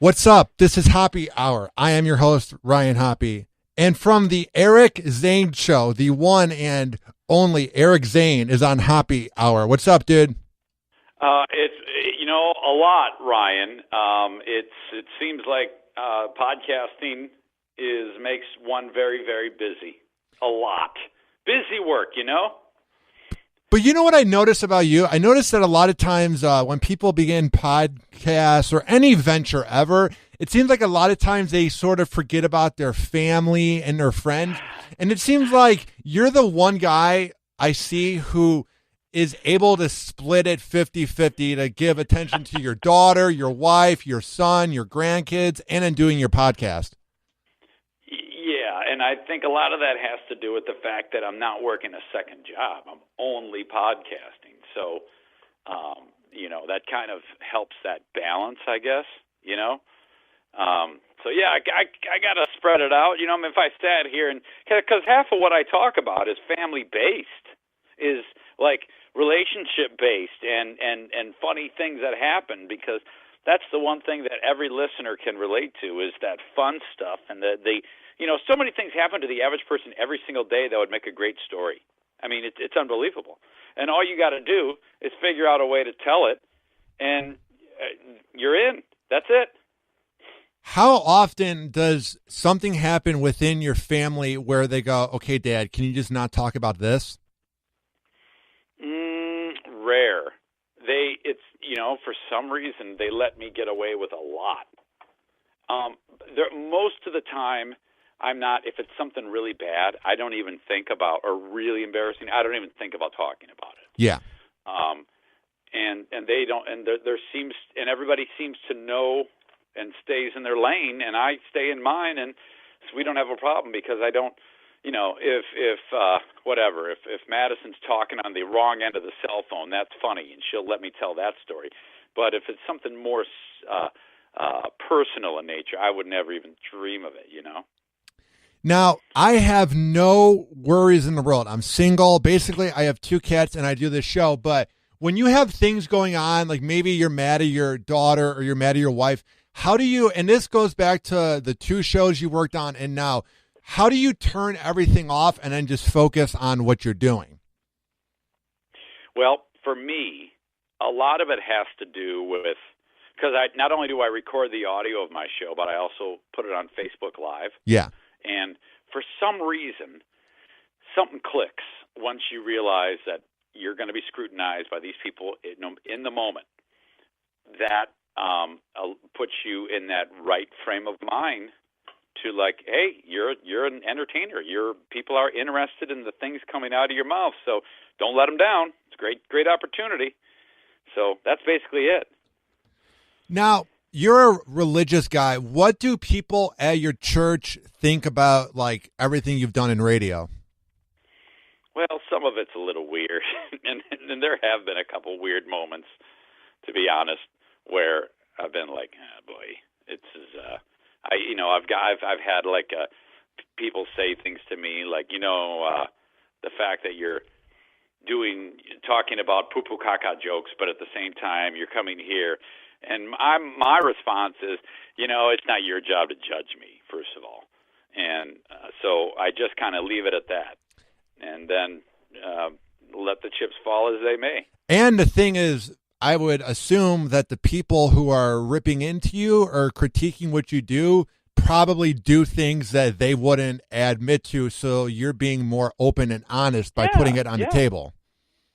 What's up? This is Hoppe Hour. I am your host, Ryan Hoppe. And from the Eric Zane Show, the one and only Eric Zane is on Hoppe Hour. What's up, dude? It's a lot, Ryan. It seems like podcasting makes one very, very busy. A lot. Busy work, But you know what I notice about you? I notice that a lot of times when people begin podcasts or any venture ever, it seems like a lot of times they sort of forget about their family and their friends. And it seems like you're the one guy I see who is able to split it 50-50 to give attention to your daughter, your wife, your son, your grandkids, and in doing your podcast. Yeah, and I think a lot of that has to do with the fact that I'm not working a second job. I'm only podcasting. So, that kind of helps that balance, I guess, So, yeah, I got to spread it out. If I sat here because half of what I talk about is family-based, is like relationship-based and funny things that happen, because that's the one thing that every listener can relate to is that fun stuff. And so many things happen to the average person every single day that would make a great story. I mean, it's unbelievable. And all you got to do is figure out a way to tell it, and you're in. That's it. How often does something happen within your family where they go, okay, Dad, can you just not talk about this? Rare. For some reason, they let me get away with a lot. Most of the time, I'm not. If it's something really bad, I don't even think about, or really embarrassing, I don't even think about talking about it. Yeah. And they don't, and there seems, and everybody seems to know and stays in their lane, and I stay in mine, and so we don't have a problem, because I don't, if Madison's talking on the wrong end of the cell phone, that's funny, and she'll let me tell that story. But if it's something more personal in nature, I would never even dream of it, Now, I have no worries in the world. I'm single. Basically, I have 2 cats, and I do this show. But when you have things going on, like maybe you're mad at your daughter or you're mad at your wife, how do you, and this goes back to the 2 shows you worked on and now, how do you turn everything off and then just focus on what you're doing? Well, for me, a lot of it has to do with, because not only do I record the audio of my show, but I also put it on Facebook Live. Yeah. And for some reason, something clicks once you realize that you're going to be scrutinized by these people in the moment. That puts you in that right frame of mind to, like, hey, you're an entertainer. People are interested in the things coming out of your mouth, so don't let them down. It's a great opportunity. So that's basically it. Now, you're a religious guy. What do people at your church think about, like, everything you've done in radio? Well, some of it's a little weird, and there have been a couple weird moments, to be honest, where I've been like, oh boy, I've had like people say things to me like, the fact that you're talking about poo-poo caca jokes, but at the same time you're coming here. And my response is, it's not your job to judge me, first of all. And so I just kind of leave it at that, and then let the chips fall as they may. And the thing is, I would assume that the people who are ripping into you or critiquing what you do probably do things that they wouldn't admit to, so you're being more open and honest by putting it on the table.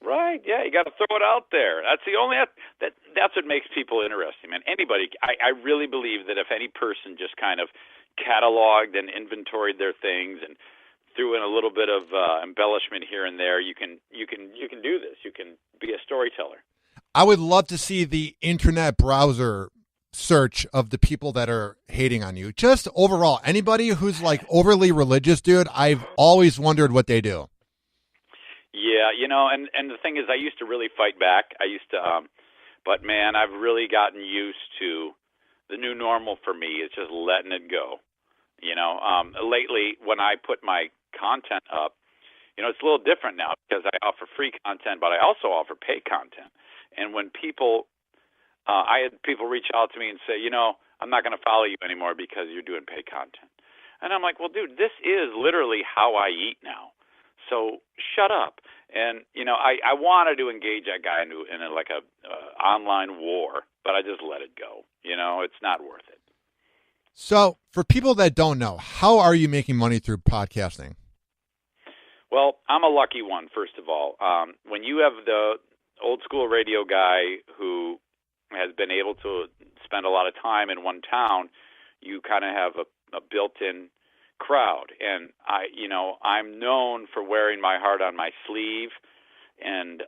Right, yeah, you got to throw it out there. That's what makes people interesting, man. Anybody, I really believe that if any person just kind of cataloged and inventoried their things and threw in a little bit of embellishment here and there, you can do this. You can be a storyteller. I would love to see the internet browser search of the people that are hating on you. Just overall, anybody who's like overly religious, dude, I've always wondered what they do. Yeah, and the thing is, I used to really fight back. But man, I've really gotten used to the new normal for me. It's just letting it go. Lately when I put my content up, it's a little different now because I offer free content, but I also offer paid content. And when I had people reach out to me and say, I'm not going to follow you anymore because you're doing paid content. And I'm like, well, dude, this is literally how I eat now. So shut up. And, I wanted to engage that guy in like a online war, but I just let it go. It's not worth it. So for people that don't know, how are you making money through podcasting? Well, I'm a lucky one, first of all. When you have the old school radio guy who has been able to spend a lot of time in one town, you kind of have a built-in crowd. And I'm known for wearing my heart on my sleeve and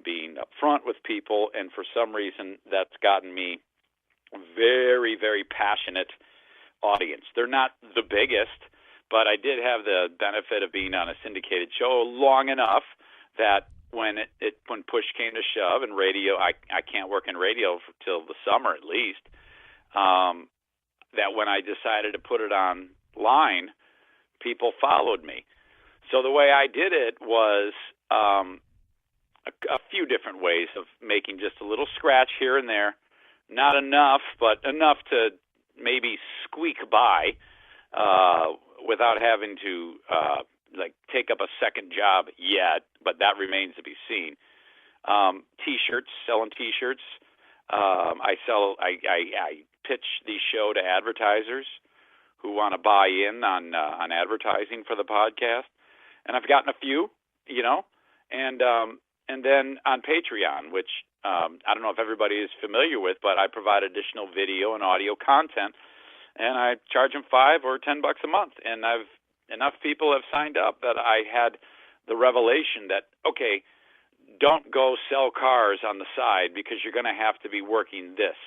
being upfront with people. And for some reason, that's gotten me a very, very passionate audience. They're not the biggest, but I did have the benefit of being on a syndicated show long enough that when push came to shove and radio, I can't work in radio till the summer at least, that when I decided to put it online, people followed me. So the way I did it was a few different ways of making just a little scratch here and there. Not enough, but enough to maybe squeak by without having to take up a second job yet, but that remains to be seen. T-shirts, selling T-shirts. I pitch the show to advertisers who want to buy in on advertising for the podcast, and I've gotten a few, and then on Patreon, which I don't know if everybody is familiar with, but I provide additional video and audio content, and I charge them $5 or $10 a month, and enough people have signed up that I had the revelation that, okay, don't go sell cars on the side because you're going to have to be working this.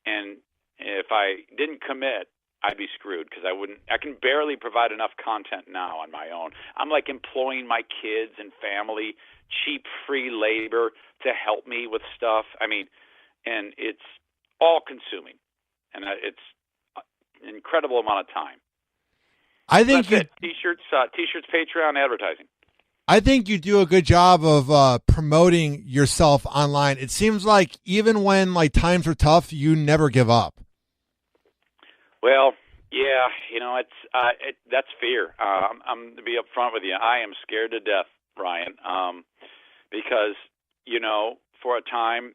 And if I didn't commit, I'd be screwed because I can barely provide enough content now on my own. I'm like employing my kids and family, cheap free labor to help me with stuff. And it's all consuming, and it's an incredible amount of time. I think T-shirts, Patreon, advertising. I think you do a good job of promoting yourself online. It seems like even when times are tough, you never give up. Well, yeah, that's fear. I'm to be upfront with you. I am scared to death, Ryan, because for a time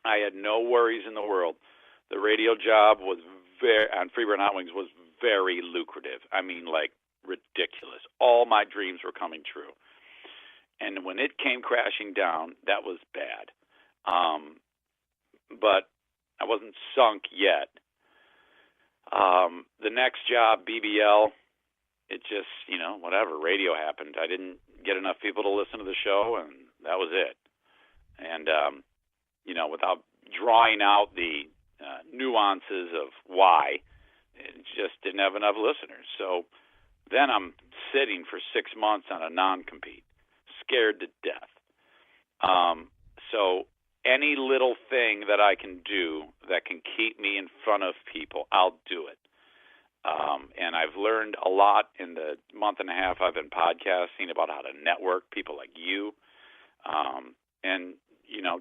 I had no worries in the world. The radio job was on Freeburn Hot Wings was very lucrative. Ridiculous. All my dreams were coming true. And when it came crashing down, that was bad. But I wasn't sunk yet. The next job, BBL, it just, whatever, radio happened. I didn't get enough people to listen to the show, and that was it. And, without drawing out the nuances of why, it just didn't have enough listeners. So then I'm sitting for 6 months on a non-compete, scared to death. So any little thing that I can do that can keep me in front of people, I'll do it. And I've learned a lot in the month and a half I've been podcasting about how to network people like you. And,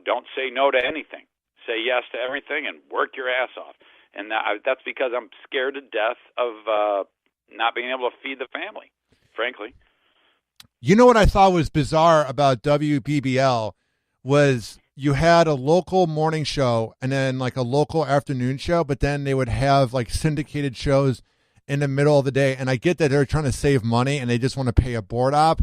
don't say no to anything. Say yes to everything and work your ass off. And that's because I'm scared to death of not being able to feed the family, frankly. You know what I thought was bizarre about WBBL was you had a local morning show and then a local afternoon show, but then they would have syndicated shows in the middle of the day. And I get that they're trying to save money and they just want to pay a board op.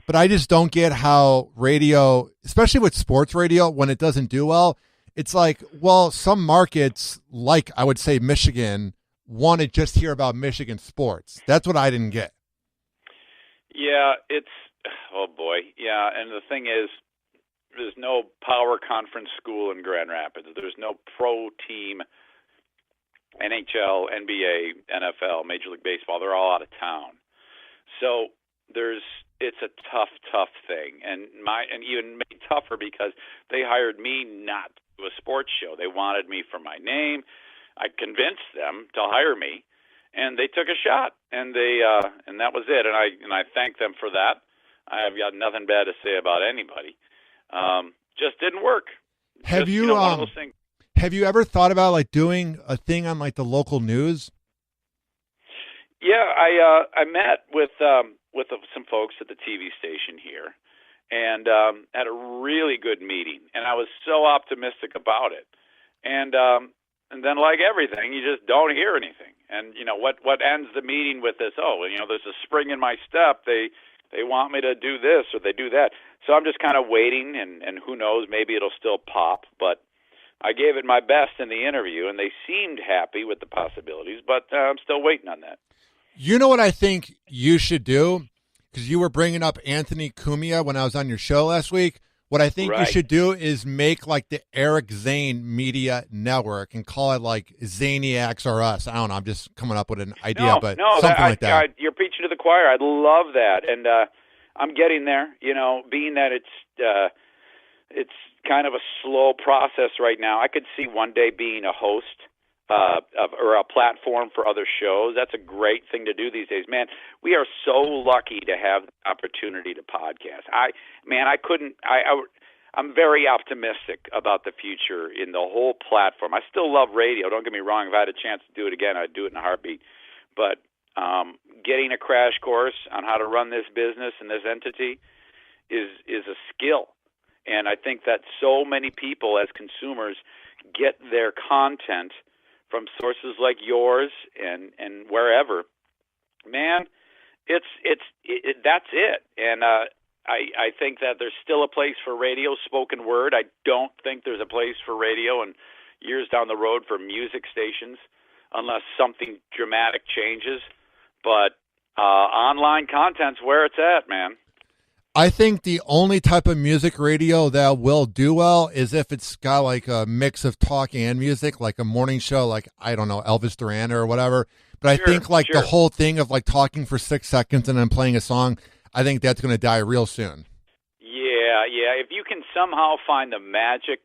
But I just don't get how radio, especially with sports radio, when it doesn't do well, it's some markets, I would say Michigan, want to just hear about Michigan sports. That's what I didn't get. Yeah, oh boy. Yeah, and the thing is, there's no power conference school in Grand Rapids. There's no pro team, NHL, NBA, NFL, Major League Baseball. They're all out of town. So it's a tough thing. And even made tougher because they hired me not to do a sports show. They wanted me for my name. I convinced them to hire me, and they took a shot, and and that was it. And I thank them for that. I've got nothing bad to say about anybody. Just didn't work. Have have you ever thought about like doing a thing on like the local news? Yeah, I met with some folks at the TV station here, and had a really good meeting, and I was so optimistic about it, and then like everything, you just don't hear anything, and what ends the meeting with this? Oh, there's a spring in my step. They want me to do this or they do that, so I'm just kind of waiting, and who knows, maybe it'll still pop, but I gave it my best in the interview, and they seemed happy with the possibilities, but I'm still waiting on that. You know what I think you should do? Because you were bringing up Anthony Cumia when I was on your show last week. What I think you should do is make like the Eric Zane Media Network and call it like Zaniacs or Us. I don't know. I'm just coming up with an idea, but something like that. You're preaching to the choir. I'd love that, and I'm getting there. Being that it's kind of a slow process right now. I could see one day being a host or a platform for other shows. That's a great thing to do these days, man. We are so lucky to have the opportunity to podcast. I'm very optimistic about the future in the whole platform. I still love radio. Don't get me wrong. If I had a chance to do it again, I'd do it in a heartbeat. But getting a crash course on how to run this business and this entity is a skill. And I think that so many people as consumers get their content from sources like yours and wherever. Man, that's it. And I think that there's still a place for radio, spoken word. I don't think there's a place for radio and years down the road for music stations unless something dramatic changes. But online content's where it's at, man. I think the only type of music radio that will do well is if it's got like a mix of talk and music, like a morning show, like, I don't know, Elvis Duran or whatever. But I think like the whole thing of like talking for 6 seconds and then playing a song, I think that's going to die real soon. Yeah. If you can somehow find the magic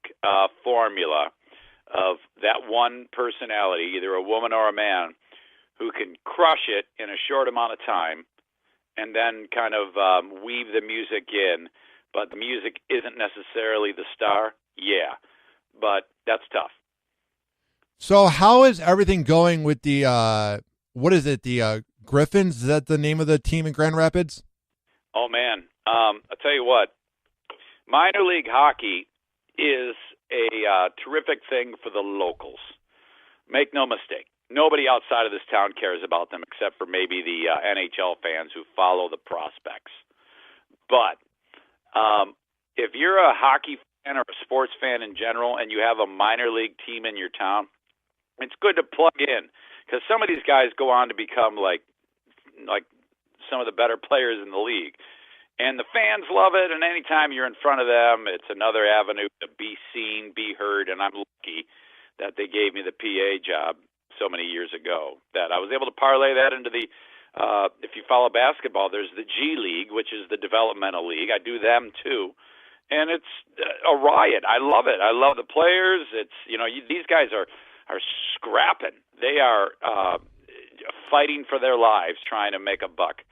formula of that one personality, either a woman or a man, who can crush it in a short amount of time, and then kind of weave the music in, but the music isn't necessarily the star. Yeah, but that's tough. So how is everything going with the, what is it, the Griffins? Is that the name of the team in Grand Rapids? Oh, man. I'll tell you what, minor league hockey is a terrific thing for the locals. Make no mistake. Nobody outside of this town cares about them except for maybe the NHL fans who follow the prospects. But if you're a hockey fan or a sports fan in general and you have a minor league team in your town, it's good to plug in because some of these guys go on to become like some of the better players in the league. And the fans love it, and anytime you're in front of them, it's another avenue to be seen, be heard, and I'm lucky that they gave me the PA job so many years ago that I was able to parlay that into the if you follow basketball, there's the G League, which is the developmental league. I do them too, and it's a riot. I love it. I love the players. It's these guys are scrapping. They are fighting for their lives, trying to make a buck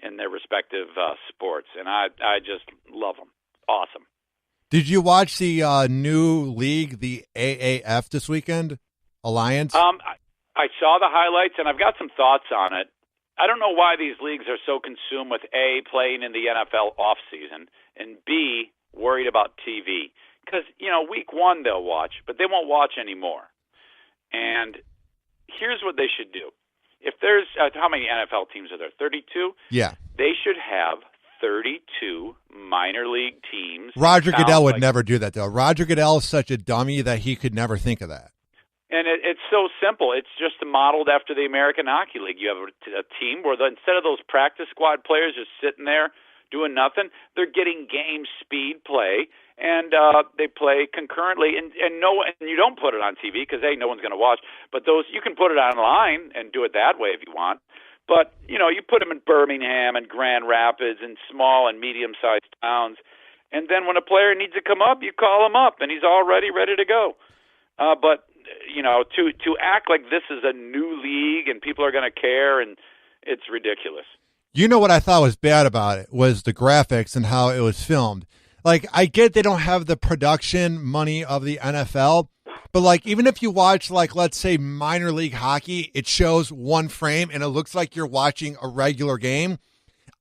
in their respective sports, and I just love them. Awesome. Did you watch the new league, the AAF, this weekend? Alliance? I saw the highlights, and I've got some thoughts on it. I don't know why these leagues are so consumed with, A, playing in the NFL offseason, and B, worried about TV. Because, week one they'll watch, but they won't watch anymore. And here's what they should do. If there's, how many NFL teams are there? 32? Yeah. They should have 32 minor league teams. Roger Goodell would never do that, though. Roger Goodell is such a dummy that he could never think of that. And it's so simple. It's just modeled after the American Hockey League. You have a team where instead of those practice squad players just sitting there doing nothing, they're getting game speed play, and they play concurrently. And you don't put it on TV because, no one's going to watch. But you can put it online and do it that way if you want. But, you put them in Birmingham and Grand Rapids and small and medium-sized towns. And then when a player needs to come up, you call him up, and he's already ready to go. But to act like this is a new league and people are going to care, and it's ridiculous. You know what I thought was bad about it was the graphics and how it was filmed. Like, I get they don't have the production money of the NFL, But like, even if you watch, like, let's say minor league hockey, it shows one frame and it looks like you're watching a regular game.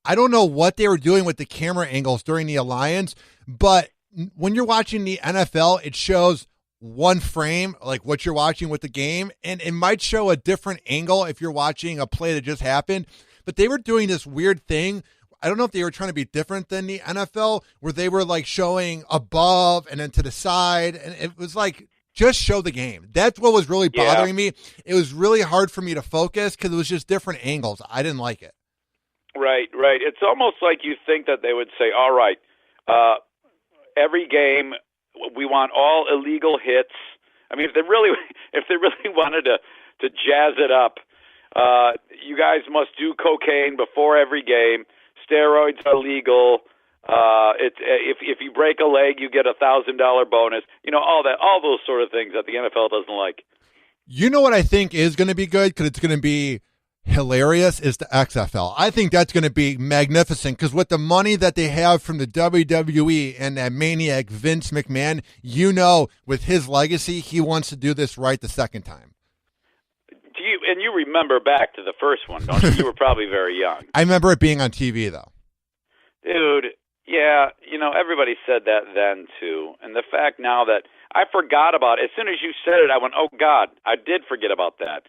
I don't know what they were doing with the camera angles during the Alliance, but when you're watching the NFL, it shows one frame, like what you're watching with the game, and it might show a different angle if you're watching a play that just happened. But they were doing this weird thing. I don't know if they were trying to be different than the NFL, where they were like showing above and then to the side, and it was like, just show the game. That's what was really bothering me. It was really hard for me to focus because it was just different angles. I didn't like it. Right. It's almost like you think that they would say, all right, every game we want all illegal hits. I mean, if they really wanted to jazz it up, you guys must do cocaine before every game. Steroids are legal. If you break a leg, you get $1,000 bonus. All those sort of things that the NFL doesn't like. You know what I think is going to be good, because it's going to be hilarious, is the XFL. I think that's going to be magnificent, because with the money that they have from the WWE and that maniac Vince McMahon, with his legacy, he wants to do this right the second time. You remember back to the first one, don't you? You were probably very young. I remember it being on TV, though. Dude, yeah, everybody said that then, too. And the fact now that I forgot about it, as soon as you said it, I went, oh, God, I did forget about that.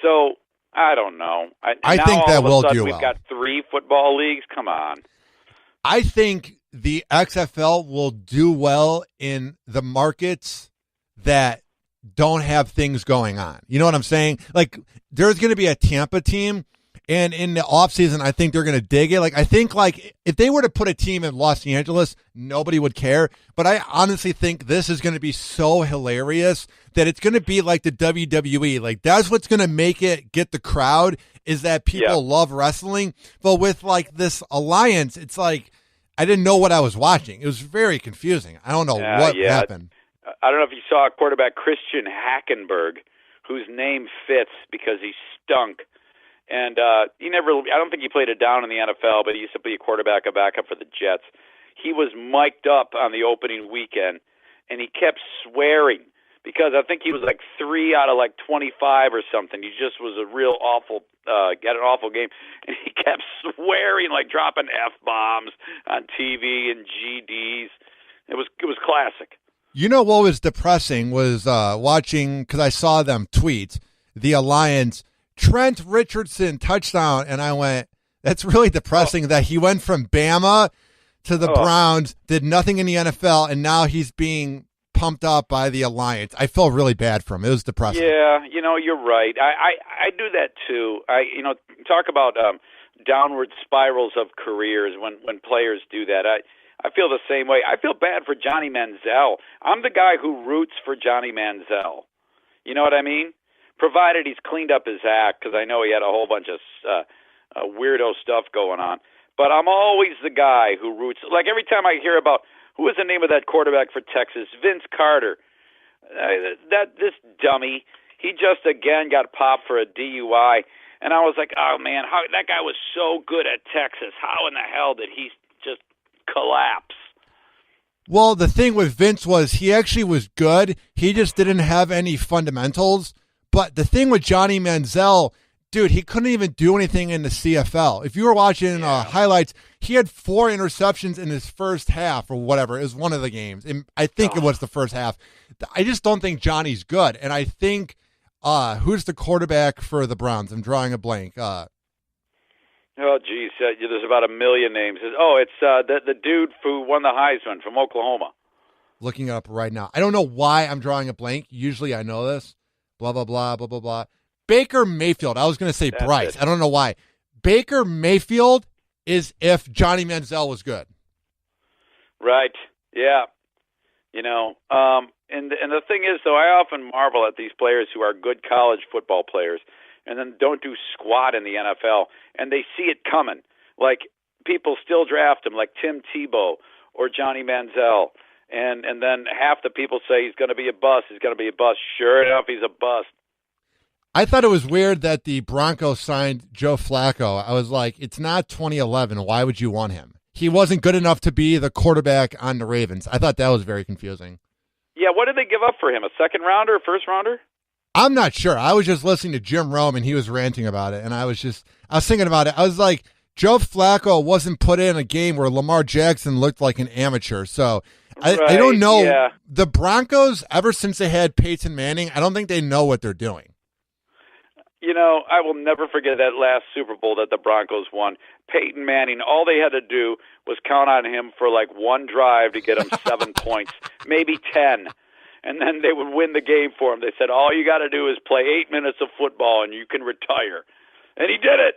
So, I don't know. I think that will do well. We've got 3 football leagues. Come on. I think the XFL will do well in the markets that don't have things going on. You know what I'm saying? Like, there's going to be a Tampa team, and in the offseason, I think they're going to dig it. Like, I think, like, if they were to put a team in Los Angeles, nobody would care. But I honestly think this is going to be so hilarious that it's going to be like the WWE. Like, that's what's going to make it get the crowd, is that people love wrestling. But with, like, this alliance, it's like I didn't know what I was watching. It was very confusing. I don't know what happened. I don't know if you saw quarterback Christian Hackenberg, whose name fits because he stunk. And I don't think he played it down in the NFL, but he used to be a backup for the Jets. He was mic'd up on the opening weekend, and he kept swearing because I think he was like 3 out of like 25 or something. He just was a real awful, got an awful game. And he kept swearing, like dropping F-bombs on TV and GDs. It was classic. You know what was depressing was watching, because I saw them tweet, the Alliance, Trent Richardson touchdown, and I went, that's really depressing that he went from Bama to the Browns, did nothing in the NFL, and now he's being pumped up by the Alliance. I felt really bad for him. It was depressing. Yeah, you're right. I do that too. Talk about downward spirals of careers when players do that. I feel the same way. I feel bad for Johnny Manziel. I'm the guy who roots for Johnny Manziel. You know what I mean? Provided he's cleaned up his act, because I know he had a whole bunch of weirdo stuff going on. But I'm always the guy who roots. Like every time I hear about, who was the name of that quarterback for Texas? Vince Carter. This dummy, he just again got popped for a DUI. And I was like, oh, man, that guy was so good at Texas. How in the hell did he just collapse? Well, the thing with Vince was he actually was good. He just didn't have any fundamentals. But the thing with Johnny Manziel, dude, he couldn't even do anything in the CFL. If you were watching highlights, he had 4 interceptions in his first half or whatever. It was one of the games. And I think it was the first half. I just don't think Johnny's good. And I think, who's the quarterback for the Browns? I'm drawing a blank. Oh, geez. There's about a million names. It's the dude who won the Heisman from Oklahoma. Looking it up right now. I don't know why I'm drawing a blank. Usually I know this. Blah, blah, blah, blah, blah, blah. Baker Mayfield. I was going to say Bryce. I don't know why. Baker Mayfield is if Johnny Manziel was good. Right. Yeah. And the thing is, though, I often marvel at these players who are good college football players and then don't do squat in the NFL, and they see it coming. Like, people still draft him, like Tim Tebow or Johnny Manziel. And then half the people say he's going to be a bust. He's going to be a bust. Sure enough, he's a bust. I thought it was weird that the Broncos signed Joe Flacco. I was like, it's not 2011. Why would you want him? He wasn't good enough to be the quarterback on the Ravens. I thought that was very confusing. Yeah, what did they give up for him? A second rounder, a first rounder? I'm not sure. I was just listening to Jim Rome, and he was ranting about it, and I was thinking about it. I was like, Joe Flacco wasn't put in a game where Lamar Jackson looked like an amateur. So I don't know. Yeah. The Broncos, ever since they had Peyton Manning, I don't think they know what they're doing. You know, I will never forget that last Super Bowl that the Broncos won. Peyton Manning, all they had to do was count on him for like one drive to get him 7 points, maybe 10. And then they would win the game for him. They said, all you got to do is play 8 minutes of football and you can retire. And he did it.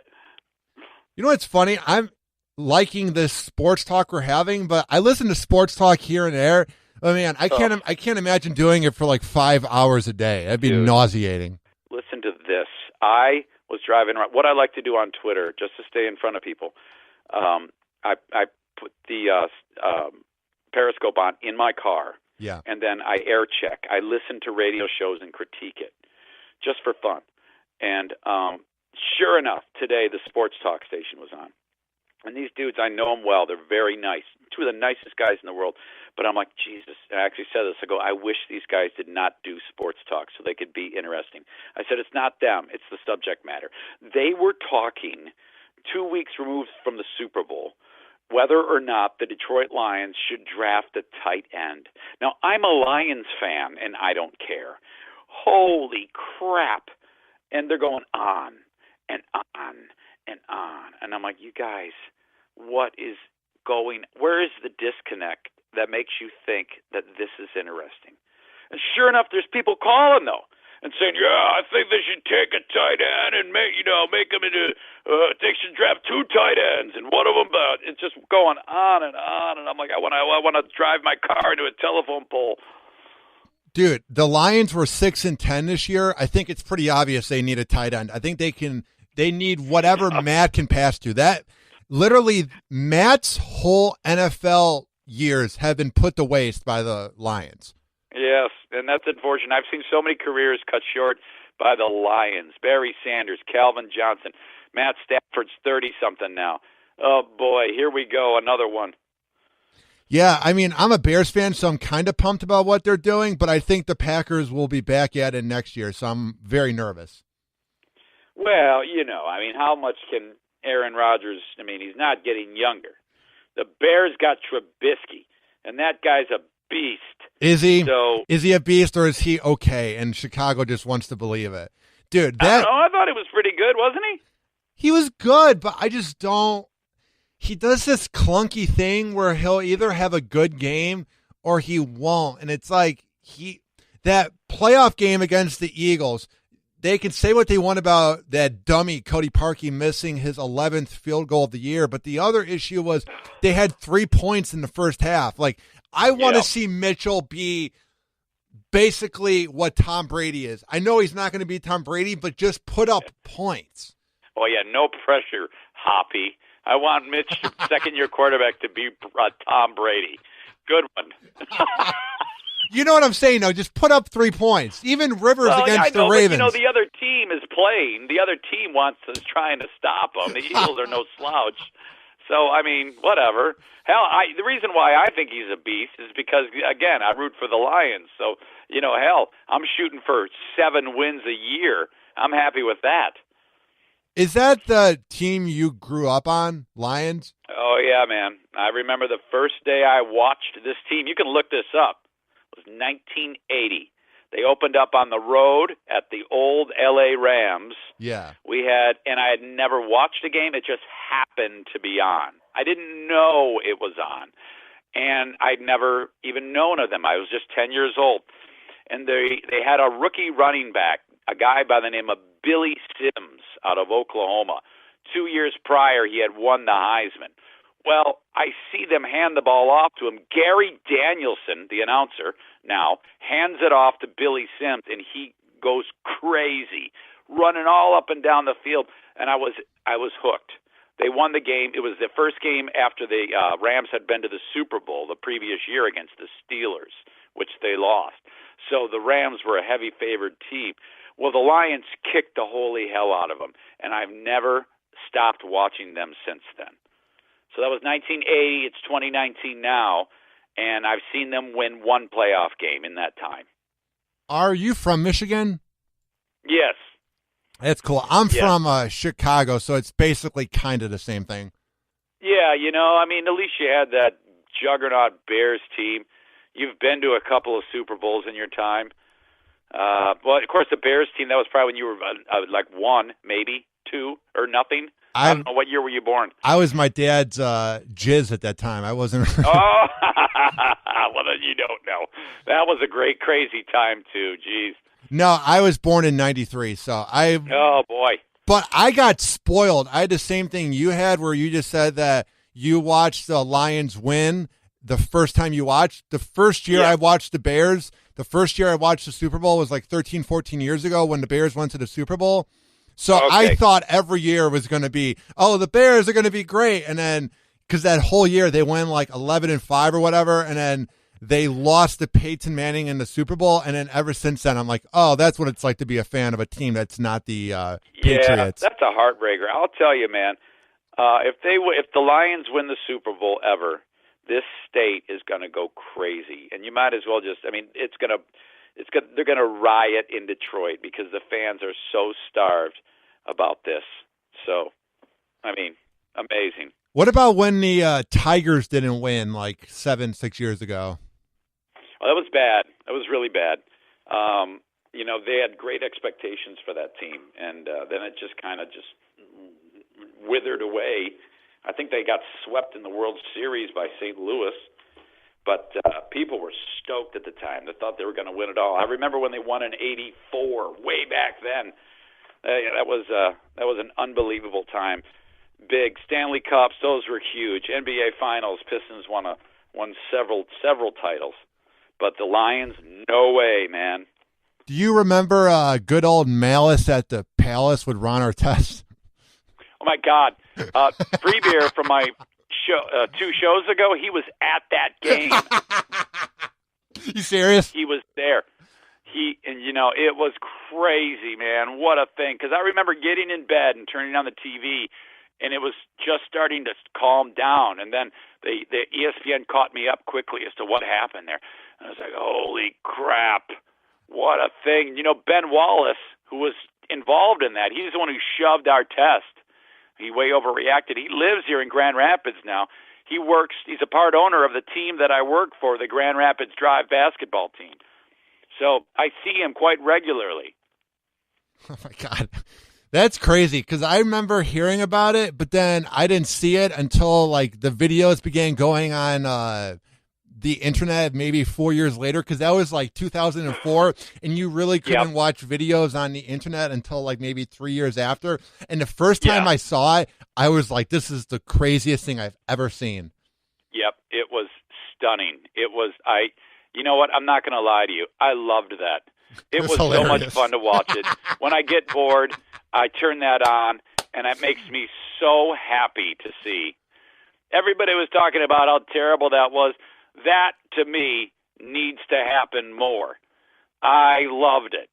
You know what's funny? I'm liking this sports talk we're having, but I listen to sports talk here and there. Oh, man, I can't imagine doing it for like 5 hours a day. That'd be nauseating. Listen to this. I was driving around. What I like to do on Twitter, just to stay in front of people, I put the Periscope on in my car, and then I air check. I listen to radio shows and critique it, just for fun. And sure enough, today the sports talk station was on. And these dudes, I know them well. They're very nice. Two of the nicest guys in the world. But I'm like, Jesus. I actually said this. I go, I wish these guys did not do sports talk so they could be interesting. I said, it's not them. It's the subject matter. They were talking 2 weeks removed from the Super Bowl whether or not the Detroit Lions should draft a tight end. Now, I'm a Lions fan, and I don't care. Holy crap. And they're going on and on and on. And I'm like, you guys, what is where is the disconnect that makes you think that this is interesting? And sure enough, there's people calling, though, and saying, yeah, I think they should take a tight end and make them into, they should draft 2 tight ends, and one of them, it's just going on, and I'm like, I want to drive my car into a telephone pole. Dude, the Lions were 6-10 this year. I think it's pretty obvious they need a tight end. I think they need whatever Matt can pass to. That literally Matt's whole NFL years have been put to waste by the Lions. Yes, and that's unfortunate. I've seen so many careers cut short by the Lions. Barry Sanders, Calvin Johnson, Matt Stafford's 30-something now. Oh, boy, here we go, another one. Yeah, I mean, I'm a Bears fan, so I'm kind of pumped about what they're doing, but I think the Packers will be back at it next year, so I'm very nervous. Well, I mean, how much can Aaron Rodgers, he's not getting younger. The Bears got Trubisky, and that guy's a beast. Is he? Is he a beast, or is he okay, and Chicago just wants to believe it? Dude, I don't know. I thought he was pretty good, wasn't he? He was good, but I just don't. He does this clunky thing where he'll either have a good game or he won't. And it's like that playoff game against the Eagles, they can say what they want about that dummy Cody Parkey missing his 11th field goal of the year. But the other issue was they had 3 points in the first half. Like, I want to see Mitchell be basically what Tom Brady is. I know he's not going to be Tom Brady, but just put up points. Oh, yeah, no pressure, Hoppe. I want Mitch, second-year quarterback, to be Tom Brady. Good one. You know what I'm saying, though? Just put up 3 points. Even Rivers against the Ravens. But, the other team is playing. The other team is trying to stop them. The Eagles are no slouch. So, whatever. Hell, the reason why I think he's a beast is because, again, I root for the Lions. So, hell, I'm shooting for 7 wins a year. I'm happy with that. Is that the team you grew up on, Lions? Oh, yeah, man. I remember the first day I watched this team. You can look this up. It was 1980. They opened up on the road at the old L.A. Rams. Yeah. And I had never watched a game. It just happened to be on. I didn't know it was on. And I'd never even known of them. I was just 10 years old. And they had a rookie running back, a guy by the name of Billy Sims out of Oklahoma. 2 years prior, he had won the Heisman. Well, I see them hand the ball off to him. Gary Danielson, the announcer, now hands it off to Billy Sims, and he goes crazy, running all up and down the field. And I was hooked. They won the game. It was the first game after the Rams had been to the Super Bowl the previous year against the Steelers, which they lost. So the Rams were a heavy favored team. Well, the Lions kicked the holy hell out of them, and I've never stopped watching them since then. So that was 1980. It's 2019 now, and I've seen them win one playoff game in that time. Are you from Michigan? Yes. That's cool. I'm from Chicago, so it's basically kind of the same thing. Yeah, I mean, at least you had that juggernaut Bears team. You've been to a couple of Super Bowls in your time. Well, of course, the Bears team, that was probably when you were like one, maybe two, or nothing. I don't know. What year were you born? I was my dad's jizz at that time. I wasn't. Oh, well, then you don't know. That was a great, crazy time, too. Jeez. No, I was born in 93, so I... Oh, boy. But I got spoiled. I had the same thing you had where you just said that you watched the Lions win the first time you watched. The first year I watched the Bears, the first year I watched the Super Bowl was like 13, 14 years ago when the Bears went to the Super Bowl. So I thought every year was going to be, the Bears are going to be great. And then, because that whole year they went like 11-5 or whatever, and then they lost to Peyton Manning in the Super Bowl, and then ever since then, I'm like, that's what it's like to be a fan of a team that's not the Patriots. Yeah, that's a heartbreaker. I'll tell you, man. If the Lions win the Super Bowl ever, this state is going to go crazy, and you might as well just. I mean, they're going to riot in Detroit because the fans are so starved about this. So, I mean, amazing. What about when the Tigers didn't win like 6 years ago? Well, that was bad. That was really bad. They had great expectations for that team, and then it just kind of withered away. I think they got swept in the World Series by St. Louis, but people were stoked at the time. They thought they were going to win it all. I remember when they won in '84, way back then. That was an unbelievable time. Big Stanley Cups, those were huge. NBA Finals, Pistons won several titles. But the Lions, no way, man. Do you remember good old Malice at the Palace with Ron Artest? Oh, my God. Free beer from my show 2 shows ago, he was at that game. You serious? He was there. It was crazy, man. What a thing. Because I remember getting in bed and turning on the TV, and it was just starting to calm down. And then the ESPN caught me up quickly as to what happened there. And I was like, holy crap, what a thing. Ben Wallace, who was involved in that, he's the one who shoved our test. He way overreacted. He lives here in Grand Rapids now. He's a part owner of the team that I work for, the Grand Rapids Drive basketball team. So I see him quite regularly. Oh, my God. That's crazy because I remember hearing about it, but then I didn't see it until like the videos began going on the internet maybe 4 years later, because that was like 2004, and you really couldn't watch videos on the internet until like maybe 3 years after. And the first time I saw it, I was like, this is the craziest thing I've ever seen. Yep, it was stunning. You know what? I'm not going to lie to you. I loved that. It was so much fun to watch it. When I get bored, I turn that on, and it makes me so happy to see. Everybody was talking about how terrible that was. That, to me, needs to happen more. I loved it.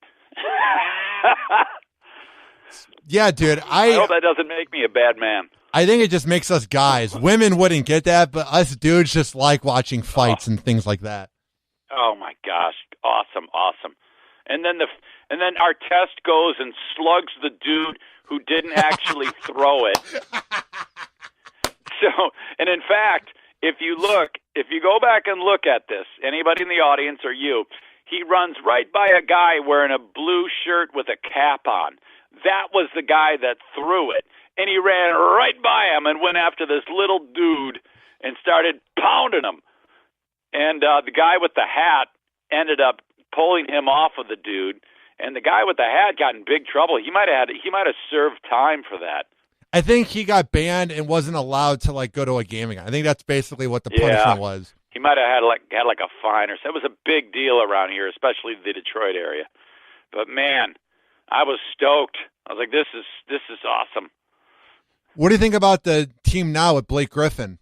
Yeah, dude. I hope that doesn't make me a bad man. I think it just makes us guys. Women wouldn't get that, but us dudes just like watching fights and things like that. Oh, my gosh. Awesome. And then our test goes and slugs the dude who didn't actually throw it. So, and in fact, if you go back and look at this, anybody in the audience or you, he runs right by a guy wearing a blue shirt with a cap on. That was the guy that threw it. And he ran right by him and went after this little dude and started pounding him. And the guy with the hat ended up pulling him off of the dude. And the guy with the hat got in big trouble. He might have served time for that. I think he got banned and wasn't allowed to like go to a game again. I think that's basically what the punishment was. He might have had like a fine or something. It was a big deal around here, especially the Detroit area. But man, I was stoked. I was like, this is awesome. What do you think about the team now with Blake Griffin?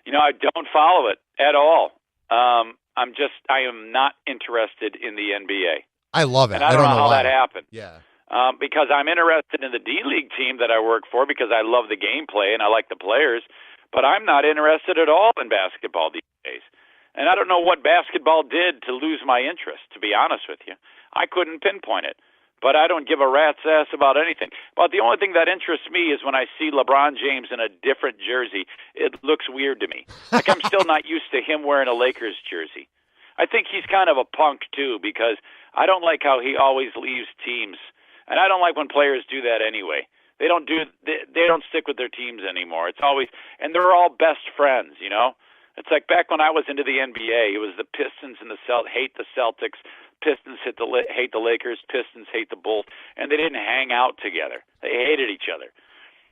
I don't follow it at all. I am not interested in the NBA. I love it. And I don't know how that happened. Yeah. Because I'm interested in the D-League team that I work for because I love the gameplay and I like the players. but I'm not interested at all in basketball these days. And I don't know what basketball did to lose my interest, to be honest with you. I couldn't pinpoint it. But I don't give a rat's ass about anything. But the only thing that interests me is when I see LeBron James in a different jersey. It looks weird to me. Like I'm still not used to him wearing a Lakers jersey. I think he's kind of a punk, too, because I don't like how he always leaves teams. And I don't like when players do that anyway. They don't stick with their teams anymore. It's always, and they're all best friends, you know? It's like back when I was into the NBA, it was the Pistons and the hate the Celtics, Pistons hate the Lakers, Pistons hate the Bulls, and they didn't hang out together. They hated each other.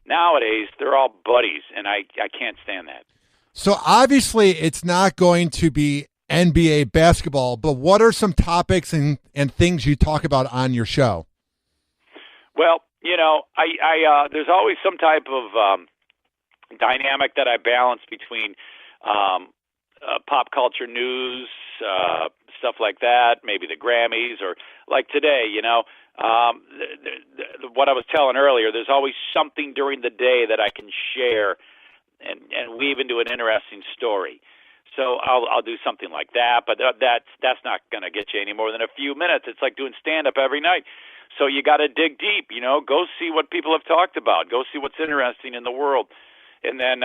Nowadays, they're all buddies, and I can't stand that. So obviously it's not going to be NBA basketball, but what are some topics and things you talk about on your show? Well, you know, I there's always some type of dynamic that I balance between pop culture news, stuff like that, maybe the Grammys, or like today, you know, what I was telling earlier, there's always something during the day that I can share and weave into an interesting story. So I'll do something like that, but that's not going to get you any more than a few minutes. It's like doing stand-up every night. So you got to dig deep, you know, go see what people have talked about, go see what's interesting in the world, and then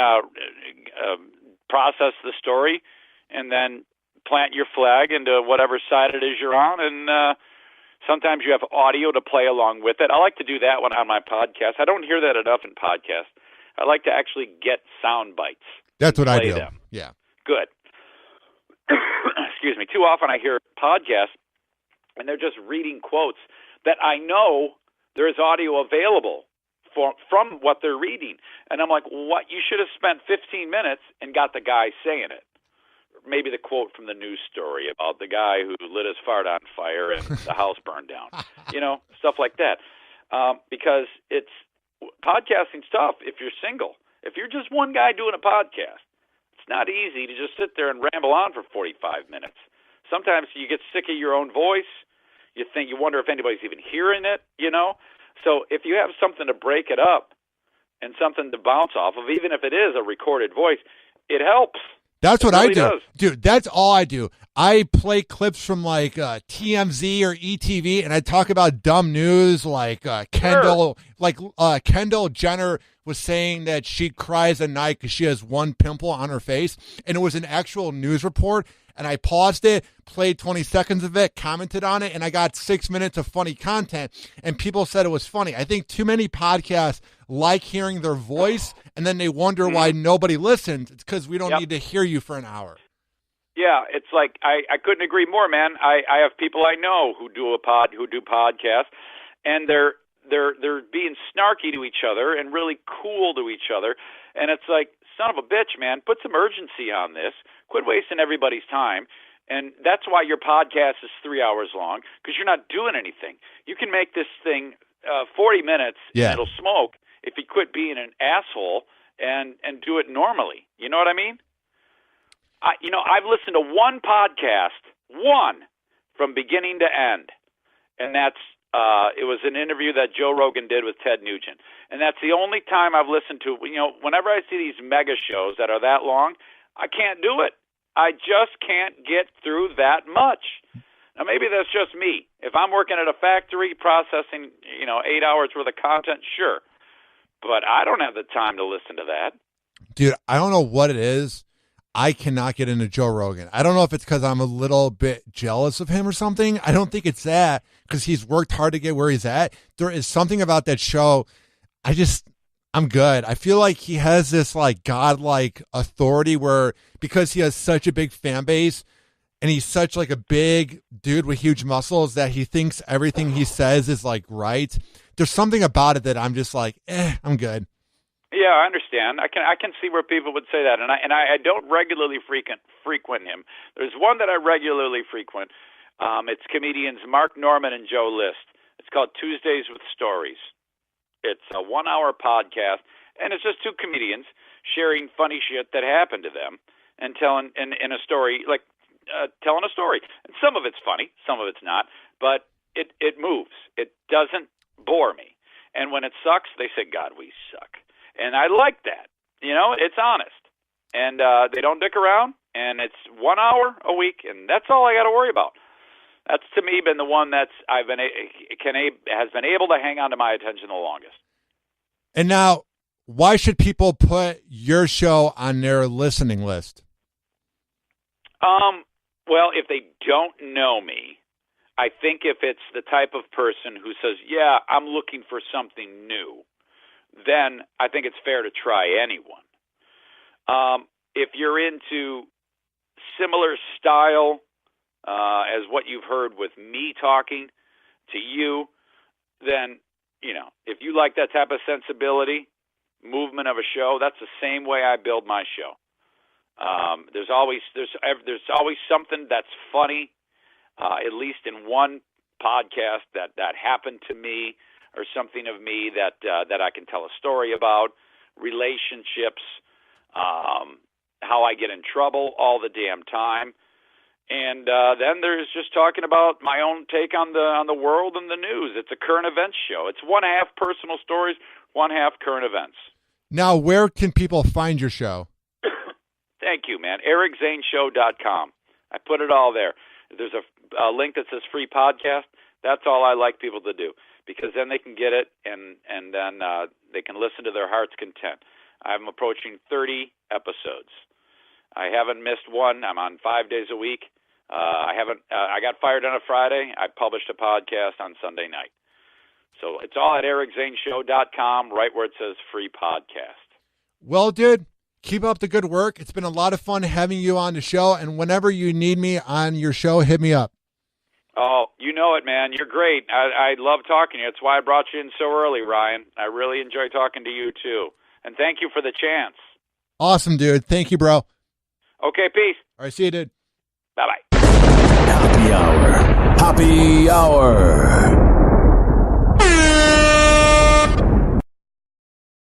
process the story, and then plant your flag into whatever side it is you're on, and sometimes you have audio to play along with it. I like to do that one on my podcast. I don't hear that enough in podcasts. I like to actually get sound bites. That's what I do. Them. Yeah. Good. Excuse me. Too often I hear podcasts, and they're just reading quotes that I know there is audio available from what they're reading. And I'm like, what? You should have spent 15 minutes and got the guy saying it. Maybe the quote from the news story about the guy who lit his fart on fire and the house burned down. You know, stuff like that. Because it's podcasting's tough if you're single. If you're just one guy doing a podcast, it's not easy to just sit there and ramble on for 45 minutes. Sometimes you get sick of your own voice. You wonder if anybody's even hearing it, you know? So if you have something to break it up and something to bounce off of, even if it is a recorded voice, it helps. That's what really I do. Does. Dude, that's all I do. I play clips from like TMZ or ETV, and I talk about dumb news like Kendall, Kendall Jenner was saying that she cries at night because she has one pimple on her face, and it was an actual news report. And I paused it, played 20 seconds of it, commented on it, and I got 6 minutes of funny content, and people said it was funny. I think too many podcasts like hearing their voice, and then they wonder why nobody listens. It's because we don't need to hear you for an hour. Yeah, it's like I couldn't agree more, man. I have people I know who do podcasts, and they're being snarky to each other and really cool to each other, and it's like, son of a bitch, man, put some urgency on this. Quit wasting everybody's time. And that's why your podcast is 3 hours long, because you're not doing anything. You can make this thing 40 minutes and it'll smoke if you quit being an asshole and do it normally. You know what I mean? I've listened to one podcast, from beginning to end, and that's it was an interview that Joe Rogan did with Ted Nugent. And that's the only time I've listened to, whenever I see these mega shows that are that long, I can't do it. I just can't get through that much. Now, maybe that's just me. If I'm working at a factory processing, 8 hours worth of content, sure. But I don't have the time to listen to that. Dude, I don't know what it is. I cannot get into Joe Rogan. I don't know if it's because I'm a little bit jealous of him or something. I don't think it's that, because he's worked hard to get where he's at. There is something about that show. I'm good. I feel like he has this like godlike authority where, because he has such a big fan base and he's such like a big dude with huge muscles, that he thinks everything he says is like right. There's something about it that I'm just like, I'm good. Yeah, I understand. I can see where people would say that, and I don't regularly frequent him. There's one that I regularly frequent. It's comedians Mark Norman and Joe List. It's called Tuesdays with Stories. It's a 1 hour podcast, and it's just two comedians sharing funny shit that happened to them and telling in a story, telling a story. And some of it's funny, some of it's not, but it moves. It doesn't bore me. And when it sucks, they say, God, we suck. And I like that. It's honest. and they don't dick around, and it's 1 hour a week, and that's all I got to worry about. That's to me been the one that's has been able to hang on to my attention the longest. And now, why should people put your show on their listening list? Well, if they don't know me, I think if it's the type of person who says, yeah, I'm looking for something new, then I think it's fair to try anyone. If you're into similar style as what you've heard with me talking to you, then, if you like that type of sensibility, movement of a show, that's the same way I build my show. There's always something that's funny, at least in one podcast that happened to me, or something of me that I can tell a story about, relationships, how I get in trouble all the damn time, and then there's just talking about my own take on the world and the news. It's a current events show. It's one half personal stories, one half current events. Now, where can people find your show? Thank you, man. EricZaneShow.com. I put it all there. There's a link that says free podcast. That's all I like people to do, because then they can get it and then they can listen to their heart's content. I'm approaching 30 episodes. I haven't missed one. I'm on 5 days a week. I got fired on a Friday. I published a podcast on Sunday night. So it's all at EricZaneShow.com, right where it says free podcast. Well, dude, keep up the good work. It's been a lot of fun having you on the show, and whenever you need me on your show, hit me up. Oh, you know it, man. You're great. I love talking to you. That's why I brought you in so early, Ryan. I really enjoy talking to you, too. And thank you for the chance. Awesome, dude. Thank you, bro. Okay, peace. All right, see you, dude. Bye-bye. Happy Hour. Happy Hour.